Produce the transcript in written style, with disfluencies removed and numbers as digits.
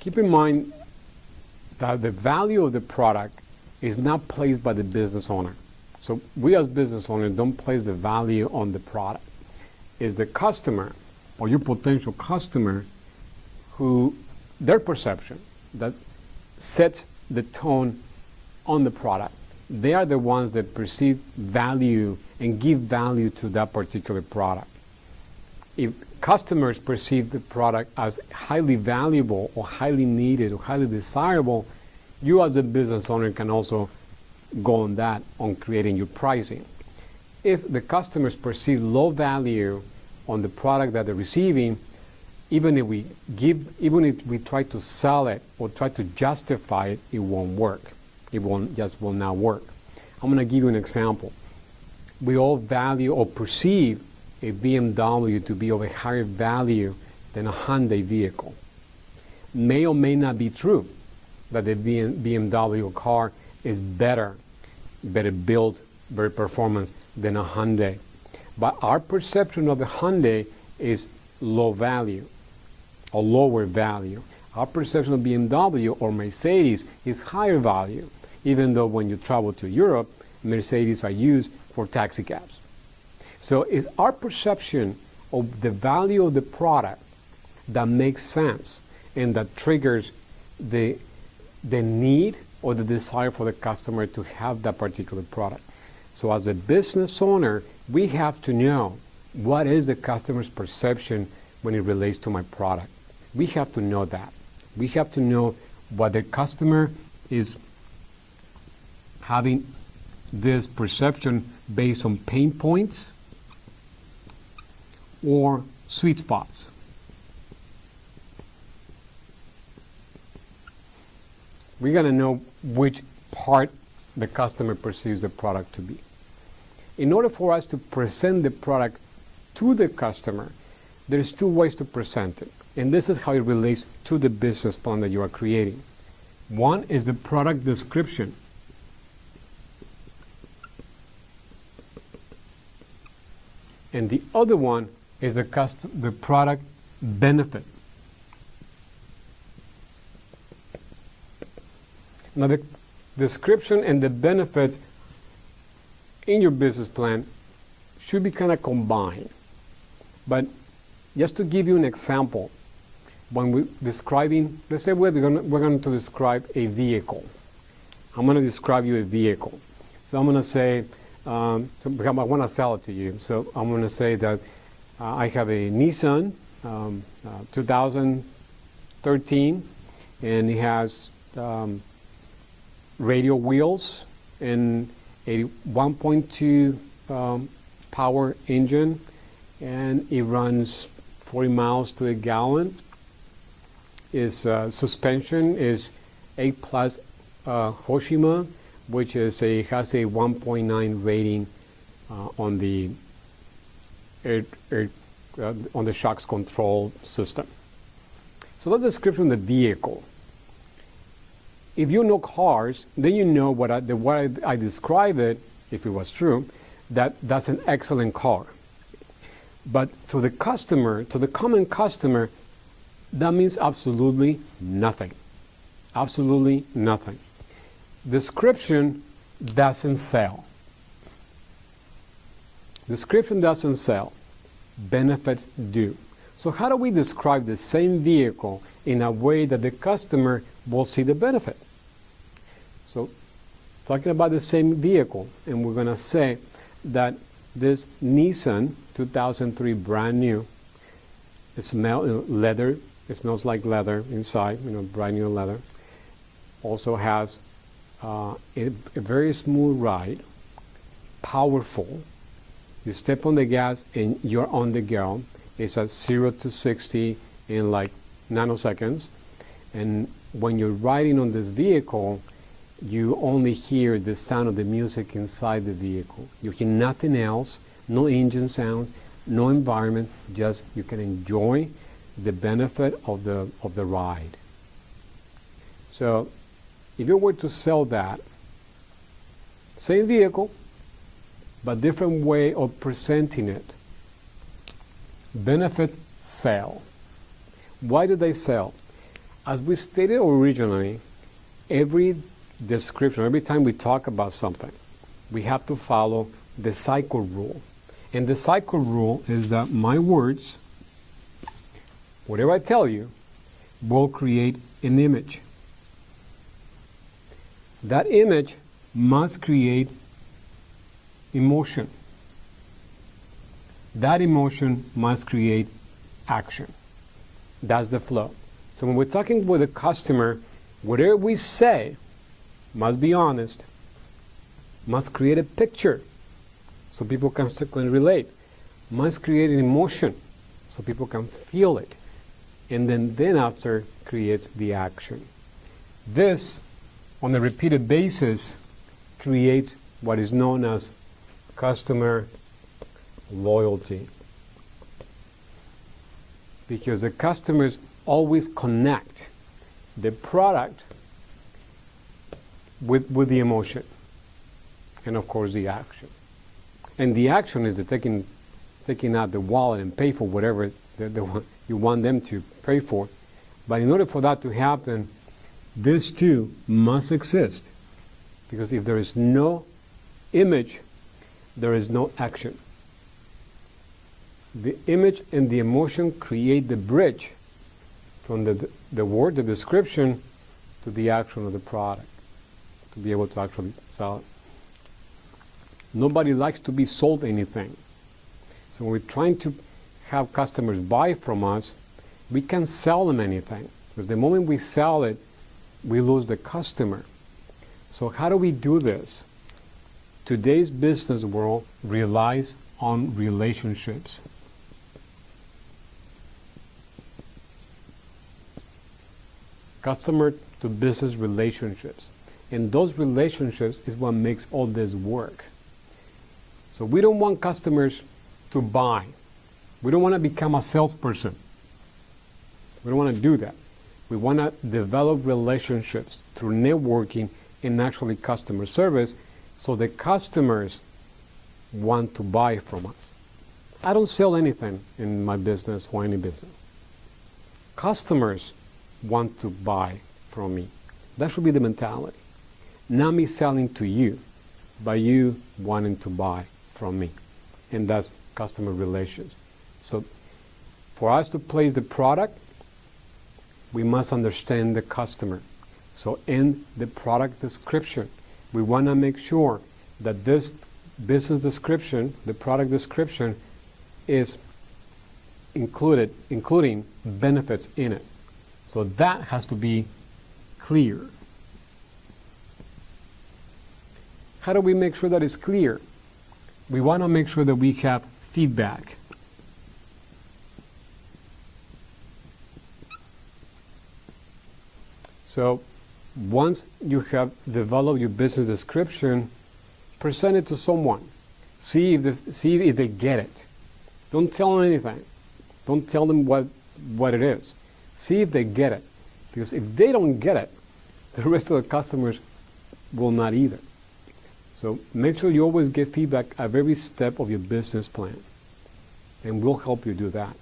Keep in mind that the value of the product is not placed by the business owner. So we as business owners don't place the value on the product. It's the customer or your potential customer who, their perception that sets the tone on the product. They are the ones that perceive value and give value to that particular product. If customers perceive the product as highly valuable or highly needed or highly desirable, you as a business owner can also go on that on creating your pricing. If the customers perceive low value on the product that they're receiving, even if we try to sell it or try to justify it, it won't work. It will not work. I'm going to give you an example. We all value or perceive a BMW to be of a higher value than a Hyundai vehicle. May or may not be true that the BMW car is better built, better performance than a Hyundai. But our perception of a Hyundai is low value or lower value. Our perception of BMW or Mercedes is higher value, even though when you travel to Europe, Mercedes are used for taxi cabs. So it's our perception of the value of the product that makes sense and that triggers the need or the desire for the customer to have that particular product. So as a business owner, we have to know what is the customer's perception when it relates to my product. We have to know that. We have to know what the customer is having this perception based on pain points or sweet spots. We got to know which part the customer perceives the product to be. In order for us to present the product to the customer, there's two ways to present it. And this is how it relates to the business plan that you are creating. One is the product description. And the other one is the product benefit. Now the description and the benefits in your business plan should be kind of combined. But just to give you an example, when we're describing, let's say we're going to describe a vehicle. I'm going to describe you a vehicle. So I'm going to say, I want to sell it to you. So I'm going to say that I have a Nissan 2013, and it has radial wheels and a 1.2 power engine, and it runs 40 miles to a gallon. Its suspension is 8 plus Hoshima, which has a 1.9 rating on the on the shocks control system. So that's the description of the vehicle. If you know cars, then you know the way I describe it, if it was true, that's an excellent car. But to the customer, to the common customer, that means absolutely nothing. Absolutely nothing. Description doesn't sell. Description doesn't sell. Benefits do. So how do we describe the same vehicle in a way that the customer will see the benefit? So talking about the same vehicle, and we're going to say that this Nissan 2003 brand new, it smells leather. It smells like leather inside, brand new leather. Also has a very smooth ride, powerful. You step on the gas and you're on the go. It's at 0 to 60 in like nanoseconds. And when you're riding on this vehicle, you only hear the sound of the music inside the vehicle. You hear nothing else, no engine sounds, no environment, just you can enjoy the benefit of the ride. So if you were to sell that, same vehicle, but different way of presenting it, benefits sell. Why do they sell? As we stated originally, every description, every time we talk about something, we have to follow the cycle rule. And the cycle rule is that my words, whatever I tell you, will create an image. That image must create emotion. That emotion must create action. That's the flow. So when we're talking with a customer, whatever we say must be honest, must create a picture so people can relate, must create an emotion so people can feel it, and then after creates the action. This, on a repeated basis, creates what is known as customer loyalty. Because the customers always connect the product with the emotion and of course the action. And the action is the taking out the wallet and pay for whatever you want them to pay for. But in order for that to happen, this too must exist. Because if there is no image, there is no action. The image and the emotion create the bridge from the word, the description, to the action of the product, to be able to actually sell it. Nobody likes to be sold anything. So when we're trying to have customers buy from us, we can't sell them anything. Because the moment we sell it, we lose the customer. So how do we do this? Today's business world relies on relationships. Customer to business relationships. And those relationships is what makes all this work. So we don't want customers to buy. We don't want to become a salesperson. We don't want to do that. We want to develop relationships through networking and actually customer service so the customers want to buy from us. I don't sell anything in my business or any business. Customers want to buy from me. That should be the mentality. Not me selling to you, but you wanting to buy from me. And that's customer relations. So for us to place the product, we must understand the customer. So in the product description, we want to make sure that this business description, the product description, is including benefits in it. So that has to be clear. How do we make sure that it's clear? We want to make sure that we have feedback. So once you have developed your business description, present it to someone. See if they get it. Don't tell them anything. Don't tell them what it is. See if they get it. Because if they don't get it, the rest of the customers will not either. So make sure you always get feedback at every step of your business plan. And we'll help you do that.